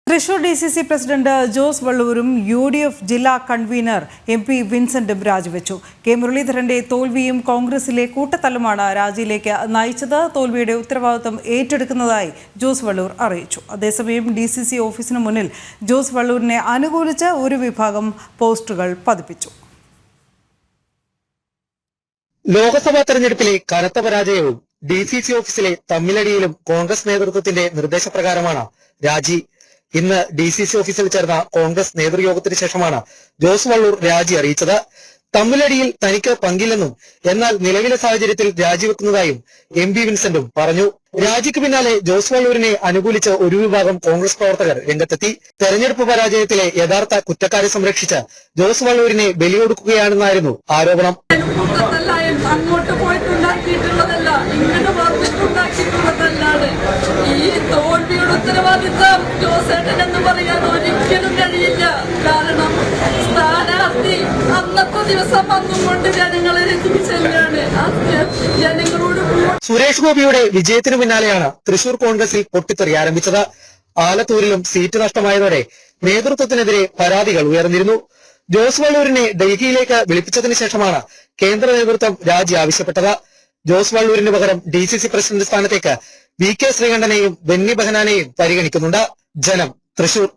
Thrissur DCC president Jose വള്ളൂരും UDF ജില്ലാ convener MP വിൻസെന്റും രാജിവെച്ചു. കെ മുരളീധരന്റെ തോൽവിയും കോൺഗ്രസിലെ കൂട്ടത്തല്ലുമാണ് രാജിയിലേക്ക് നയിച്ചത്. തോൽവിയുടെ ഉത്തരവാദിത്വം ഏറ്റെടുക്കുന്നതായി ജോസ് വള്ളൂർ അറിയിച്ചു. അതേസമയം DCC ഓഫീസിന് മുന്നിൽ ജോസ് വള്ളൂരിനെ അനുകൂലിച്ച് ഒരു വിഭാഗം പോസ്റ്ററുകൾ പതിപ്പിച്ചു. ലോക്സഭാ തെരഞ്ഞെടുപ്പിലെ കനത്ത പരാജയവും DCC ഓഫീസിലെ തമ്മിലടിയിലും കോൺഗ്രസ് നേതൃത്വത്തിന്റെ നിർദ്ദേശപ്രകാരമാണ് രാജി. ഇന്ന് DCC ഓഫീസിൽ ചേർന്ന കോൺഗ്രസ് നേതൃയോഗത്തിന് ശേഷമാണ് ജോസ് വള്ളൂർ രാജി അറിയിച്ചത്. തമ്മിലടിയിൽ തനിക്ക് പങ്കില്ലെന്നും എന്നാൽ നിലവിലെ സാഹചര്യത്തിൽ രാജിവെക്കുന്നതായും MP വിൻസെന്റും പറഞ്ഞു. രാജിക്ക് പിന്നാലെ ജോസ് വള്ളൂരിനെ അനുകൂലിച്ച് ഒരു വിഭാഗം കോൺഗ്രസ് പ്രവർത്തകർ രംഗത്തെത്തി. തെരഞ്ഞെടുപ്പ് പരാജയത്തിലെ യഥാർത്ഥ കുറ്റക്കാരെ സംരക്ഷിച്ച് ജോസ് വള്ളൂരിനെ ബലികൊടുക്കുകയാണെന്നായിരുന്നു ആരോപണം. അങ്ങോട്ട് പോയിട്ടുണ്ടാക്കിയിട്ടുള്ളതല്ല, ഇങ്ങനെ പറഞ്ഞിട്ടുണ്ടാക്കിയിട്ടുള്ളതല്ലാണ്. ഈ തോൽവിയുടെ ഉത്തരവാദിത്വം ജോസേട്ടൻ എന്ന് പറയാൻ ഒരിക്കലും കഴിയില്ല. കാരണം സ്ഥാനാർത്ഥി അന്നത്തെ ദിവസം വന്നുകൊണ്ട് ജനങ്ങളെ രക്ഷിച്ചല്ലാണ്. ജനങ്ങളോട് സുരേഷ് ഗോപിയുടെ വിജയത്തിനു പിന്നാലെയാണ് തൃശൂർ കോൺഗ്രസിൽ പൊട്ടിത്തെറി ആരംഭിച്ചത്. ആലത്തൂരിലും സീറ്റ് നഷ്ടമായതോടെ നേതൃത്വത്തിനെതിരെ പരാതികൾ ഉയർന്നിരുന്നു. ജോസ് വള്ളൂരിനെ ഡൽഹിയിലേക്ക് വിളിപ്പിച്ചതിന് ശേഷമാണ് കേന്ദ്ര നേതൃത്വം രാജി ആവശ്യപ്പെട്ടത്. ജോസ് വള്ളൂരിന് പകരം DCC പ്രസിഡന്റ് സ്ഥാനത്തേക്ക് VK ശ്രീകണ്ഠനെയും ബെന്നി ബെഹനാനെയും പരിഗണിക്കുന്നുണ്ട്. ജനം, തൃശൂർ.